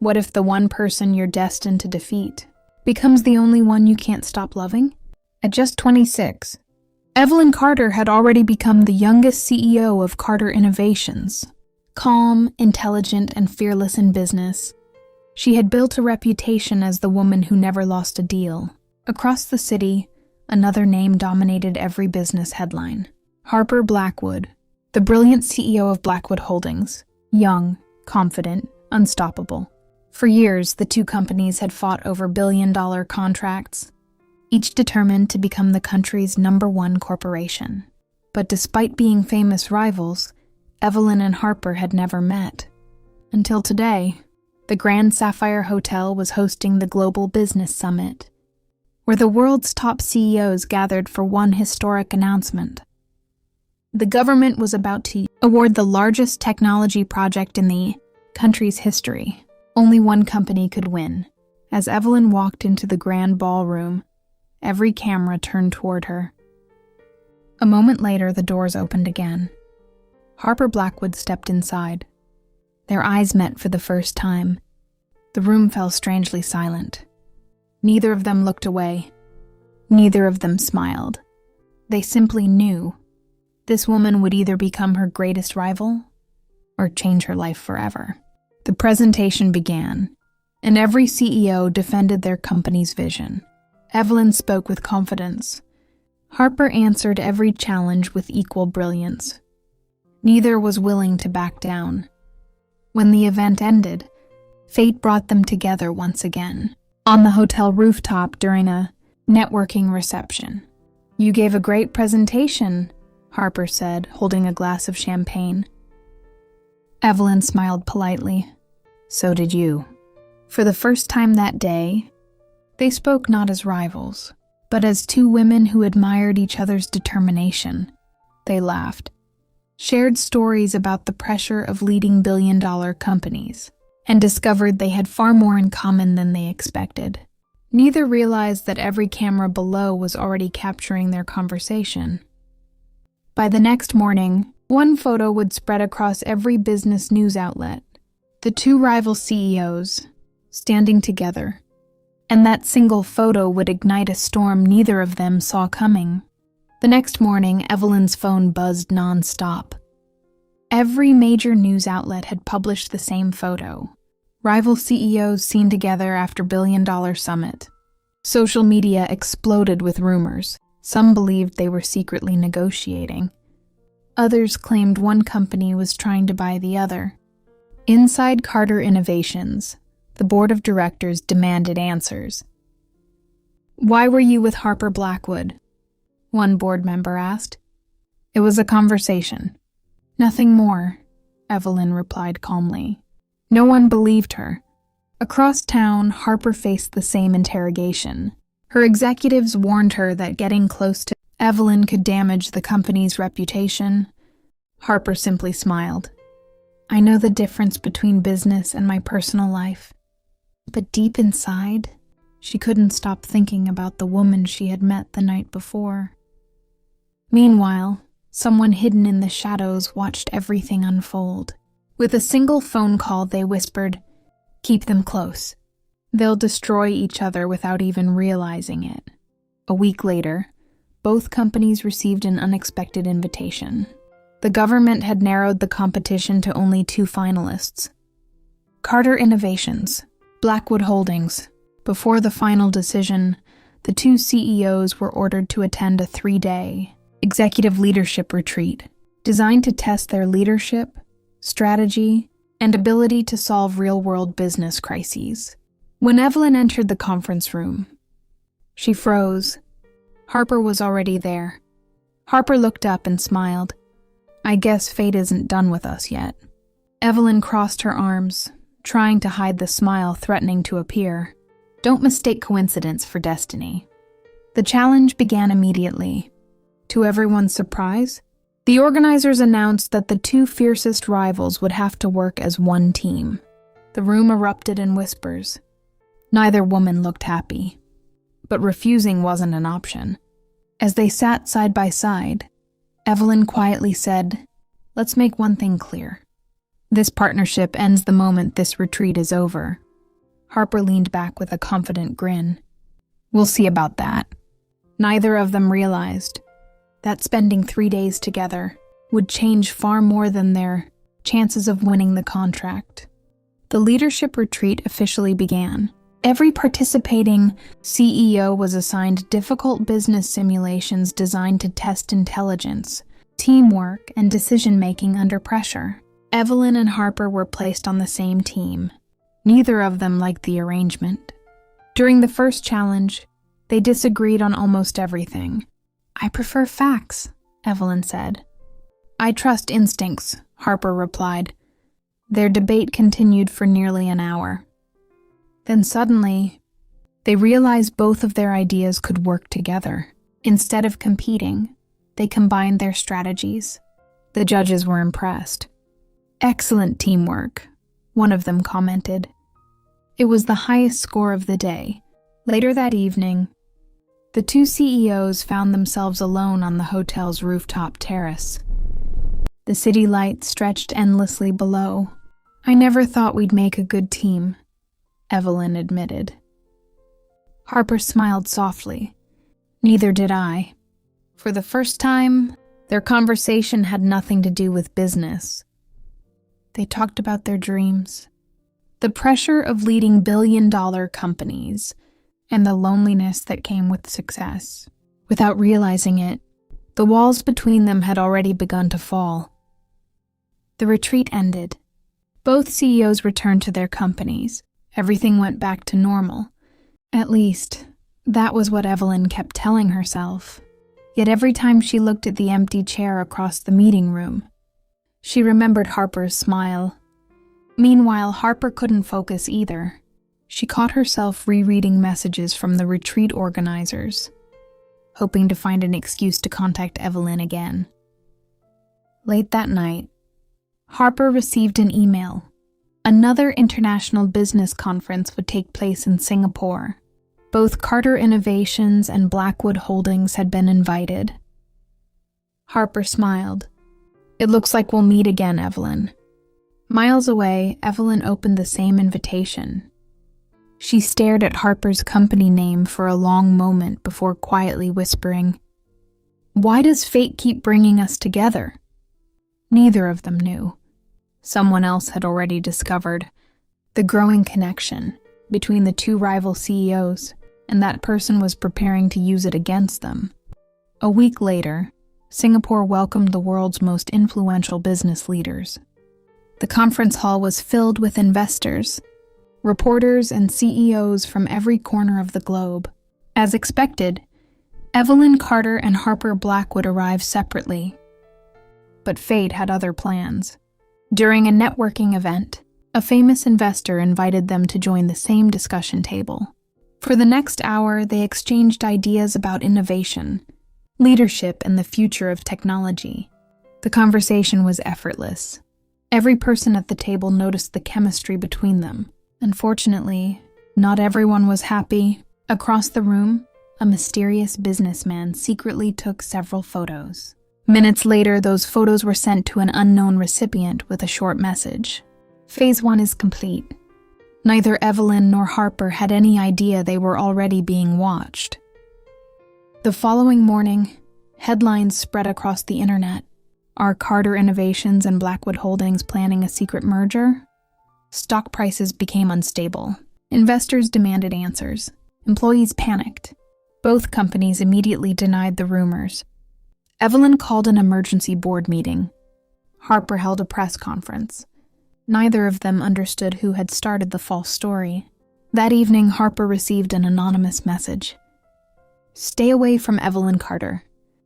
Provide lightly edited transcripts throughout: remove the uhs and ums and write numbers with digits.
What if the one person you're destined to defeat becomes the only one you can't stop loving? At just 26, Evelyn Carter had already become the youngest CEO of Carter Innovations. Calm, intelligent, and fearless in business, she had built a reputation as the woman who never lost a deal. Across the city, another name dominated every business headline. Harper Blackwood, the brilliant CEO of Blackwood Holdings. Young, confident, unstoppable. For years, the two companies had fought over billion-dollar contracts, each determined to become the country's #1 corporation. But despite being famous rivals, Evelyn and Harper had never met. Until today, the Grand Sapphire Hotel was hosting the Global Business Summit, where the world's top CEOs gathered for one historic announcement. The government was about to award the largest technology project in the country's history. Only one company could win. As Evelyn walked into the grand ballroom, every camera turned toward her. A moment later, the doors opened again. Harper Blackwood stepped inside. Their eyes met for the first time. The room fell strangely silent. Neither of them looked away. Neither of them smiled. They simply knew this woman would either become her greatest rival or change her life forever. The presentation began, and every CEO defended their company's vision. Evelyn spoke with confidence. Harper answered every challenge with equal brilliance. Neither was willing to back down. When the event ended, fate brought them together once again, on the hotel rooftop during a networking reception. "You gave a great presentation," Harper said, holding a glass of champagne. Evelyn smiled politely. "So did you." For the first time that day, they spoke not as rivals, but as two women who admired each other's determination. They laughed, shared stories about the pressure of leading billion-dollar companies, and discovered they had far more in common than they expected. Neither realized that every camera below was already capturing their conversation. By the next morning, one photo would spread across every business news outlet. The two rival CEOs, standing together. And that single photo would ignite a storm neither of them saw coming. The next morning, Evelyn's phone buzzed non-stop. Every major news outlet had published the same photo. Rival CEOs seen together after billion-dollar summit. Social media exploded with rumors. Some believed they were secretly negotiating. Others claimed one company was trying to buy the other. Inside Carter Innovations, the board of directors demanded answers. "Why were you with Harper Blackwood?" one board member asked. "It was a conversation." "Nothing more," Evelyn replied calmly. No one believed her. Across town, Harper faced the same interrogation. Her executives warned her that getting close to Evelyn could damage the company's reputation. Harper simply smiled. "I know the difference between business and my personal life." But deep inside, she couldn't stop thinking about the woman she had met the night before. Meanwhile, someone hidden in the shadows watched everything unfold. With a single phone call, they whispered, "Keep them close. They'll destroy each other without even realizing it." A week later, both companies received an unexpected invitation. The government had narrowed the competition to only 2 finalists. Carter Innovations, Blackwood Holdings. Before the final decision, the 2 CEOs were ordered to attend a 3-day executive leadership retreat designed to test their leadership, strategy, and ability to solve real-world business crises. When Evelyn entered the conference room, she froze. Harper was already there. Harper looked up and smiled. "I guess fate isn't done with us yet." Evelyn crossed her arms, trying to hide the smile threatening to appear. Don't mistake coincidence for destiny. The challenge began immediately. To everyone's surprise, the organizers announced that the 2 fiercest rivals would have to work as one team. The room erupted in whispers. Neither woman looked happy. But refusing wasn't an option. As they sat side by side, Evelyn quietly said, "Let's make one thing clear. This partnership ends the moment this retreat is over." Harper leaned back with a confident grin. We'll see about that. Neither of them realized that spending 3 days together would change far more than their chances of winning the contract. The leadership retreat officially began. Every participating CEO was assigned difficult business simulations designed to test intelligence, teamwork, and decision-making under pressure. Evelyn and Harper were placed on the same team. Neither of them liked the arrangement. During the first challenge, they disagreed on almost everything. I prefer facts, Evelyn said. I trust instincts, Harper replied. Their debate continued for nearly an hour. Then suddenly, they realized both of their ideas could work together. Instead of competing, they combined their strategies. The judges were impressed. Excellent teamwork, one of them commented. It was the highest score of the day. Later that evening, the two CEOs found themselves alone on the hotel's rooftop terrace. The city lights stretched endlessly below. I never thought we'd make a good team, Evelyn admitted. Harper smiled softly. Neither did I. For the first time, their conversation had nothing to do with business. They talked about their dreams, the pressure of leading billion-dollar companies, and the loneliness that came with success. Without realizing it, the walls between them had already begun to fall. The retreat ended. Both CEOs returned to their companies. Everything went back to normal. At least, that was what Evelyn kept telling herself. Yet every time she looked at the empty chair across the meeting room, she remembered Harper's smile. Meanwhile, Harper couldn't focus either. She caught herself rereading messages from the retreat organizers, hoping to find an excuse to contact Evelyn again. Late that night, Harper received an email. Another international business conference would take place in Singapore. Both Carter Innovations and Blackwood Holdings had been invited. Harper smiled. It looks like we'll meet again, Evelyn. Miles away, Evelyn opened the same invitation. She stared at Harper's company name for a long moment before quietly whispering, "Why does fate keep bringing us together?" Neither of them knew. Someone else had already discovered the growing connection between the two rival CEOs, and that person was preparing to use it against them. A week later, Singapore welcomed the world's most influential business leaders. The conference hall was filled with investors, reporters, and CEOs from every corner of the globe. As expected, Evelyn Carter and Harper Blackwood arrived separately. But fate had other plans. During a networking event, a famous investor invited them to join the same discussion table. For the next hour, they exchanged ideas about innovation, leadership, and the future of technology. The conversation was effortless. Every person at the table noticed the chemistry between them. Unfortunately, not everyone was happy. Across the room, a mysterious businessman secretly took several photos. Minutes later, those photos were sent to an unknown recipient with a short message. Phase 1 is complete. Neither Evelyn nor Harper had any idea they were already being watched. The following morning, headlines spread across the internet. Are Carter Innovations and Blackwood Holdings planning a secret merger? Stock prices became unstable. Investors demanded answers. Employees panicked. Both companies immediately denied the rumors. Evelyn called an emergency board meeting. Harper held a press conference. Neither of them understood who had started the false story. That evening, Harper received an anonymous message. Stay away from Evelyn Carter,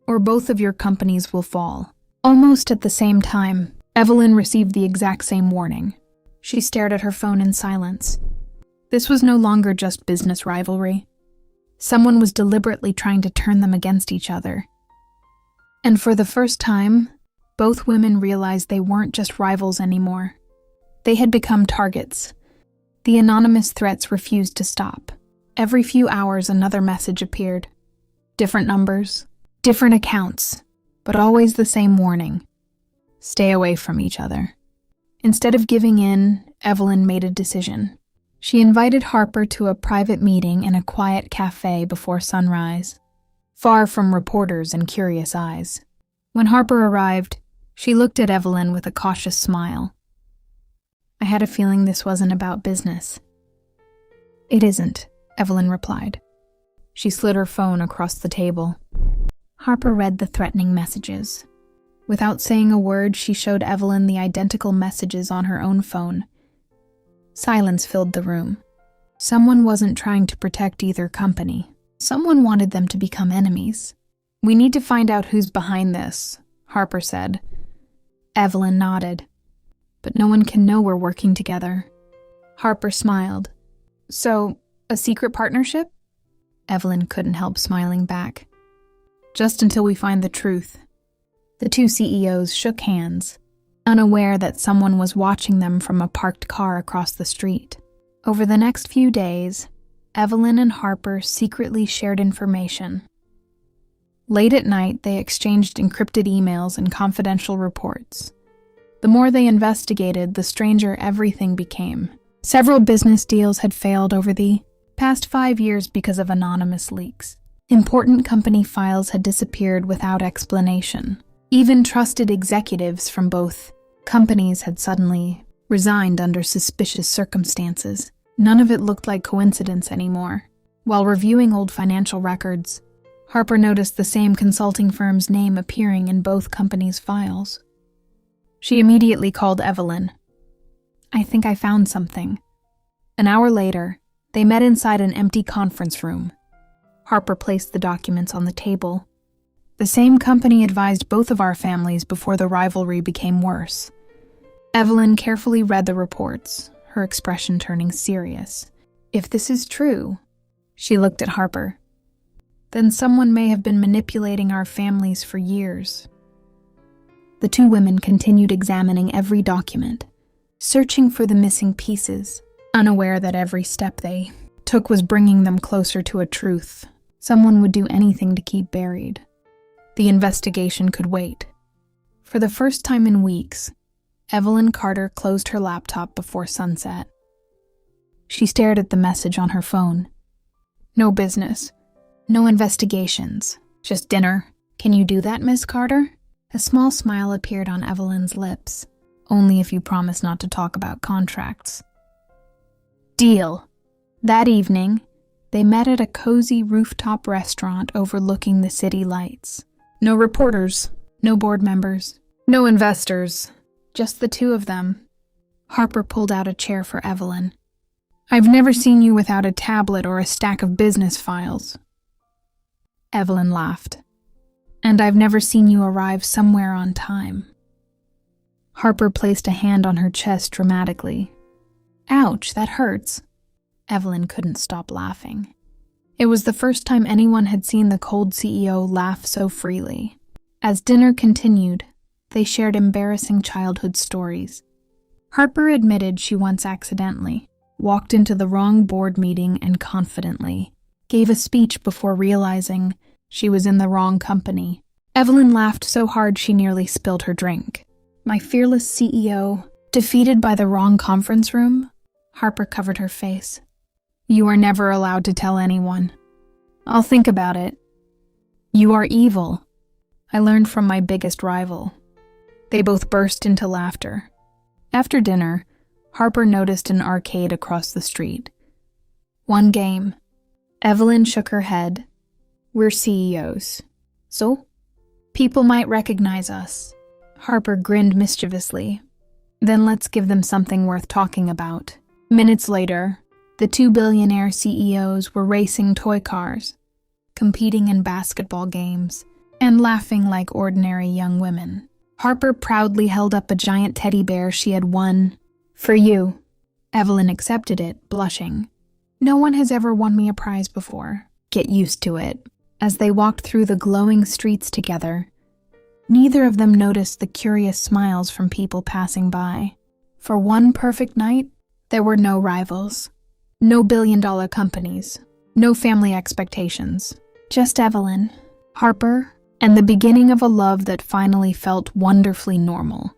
or both of your companies will fall. Almost at the same time, Evelyn received the exact same warning. She stared at her phone in silence. This was no longer just business rivalry. Someone was deliberately trying to turn them against each other. And for the first time, both women realized they weren't just rivals anymore. They had become targets. The anonymous threats refused to stop. Every few hours, another message appeared. Different numbers, different accounts, but always the same warning. Stay away from each other. Instead of giving in, Evelyn made a decision. She invited Harper to a private meeting in a quiet cafe before sunrise, far from reporters and curious eyes. When Harper arrived, she looked at Evelyn with a cautious smile. "I had a feeling this wasn't about business." "It isn't," Evelyn replied. She slid her phone across the table. Harper read the threatening messages. Without saying a word, she showed Evelyn the identical messages on her own phone. Silence filled the room. Someone wasn't trying to protect either company. Someone wanted them to become enemies. "We need to find out who's behind this," Harper said. Evelyn nodded. "But no one can know we're working together." Harper smiled. "So, a secret partnership?" Evelyn couldn't help smiling back. "Just until we find the truth." The two CEOs shook hands, unaware that someone was watching them from a parked car across the street. Over the next few days, Evelyn and Harper secretly shared information. Late at night, they exchanged encrypted emails and confidential reports. The more they investigated, the stranger everything became. Several business deals had failed over the past 5 years because of anonymous leaks. Important company files had disappeared without explanation. Even trusted executives from both companies had suddenly resigned under suspicious circumstances. None of it looked like coincidence anymore. While reviewing old financial records, Harper noticed the same consulting firm's name appearing in both companies' files. She immediately called Evelyn. "I think I found something." An hour later, they met inside an empty conference room. Harper placed the documents on the table. "The same company advised both of our families before the rivalry became worse." Evelyn carefully read the reports, her expression turning serious. "If this is true," she looked at Harper, "then someone may have been manipulating our families for years." The two women continued examining every document, searching for the missing pieces, unaware that every step they took was bringing them closer to a truth someone would do anything to keep buried. The investigation could wait. For the first time in weeks, Evelyn Carter closed her laptop before sunset. She stared at the message on her phone. "No business. No investigations. Just dinner. Can you do that, Miss Carter?" A small smile appeared on Evelyn's lips. "Only if you promise not to talk about contracts." Deal. That evening, they met at a cozy rooftop restaurant overlooking the city lights. No reporters, no board members, no investors, just the two of them. Harper pulled out a chair for Evelyn. "I've never seen you without a tablet or a stack of business files." Evelyn laughed. "And I've never seen you arrive somewhere on time." Harper placed a hand on her chest dramatically. "Ouch, that hurts." Evelyn couldn't stop laughing. It was the first time anyone had seen the cold CEO laugh so freely. As dinner continued, they shared embarrassing childhood stories. Harper admitted she once accidentally walked into the wrong board meeting and confidently gave a speech before realizing she was in the wrong company. Evelyn laughed so hard she nearly spilled her drink. "My fearless CEO, defeated by the wrong conference room?" Harper covered her face. "You are never allowed to tell anyone." "I'll think about it." "You are evil. I learned from my biggest rival." They both burst into laughter. After dinner, Harper noticed an arcade across the street. "One game." Evelyn shook her head. "We're CEOs. So? People might recognize us." Harper grinned mischievously. "Then let's give them something worth talking about." Minutes later, the two billionaire CEOs were racing toy cars, competing in basketball games, and laughing like ordinary young women. Harper proudly held up a giant teddy bear she had won. "For you." Evelyn accepted it, blushing. "No one has ever won me a prize before." "Get used to it." As they walked through the glowing streets together, neither of them noticed the curious smiles from people passing by. For one perfect night, there were no rivals, no billion-dollar companies, no family expectations. Just Evelyn, Harper, and the beginning of a love that finally felt wonderfully normal.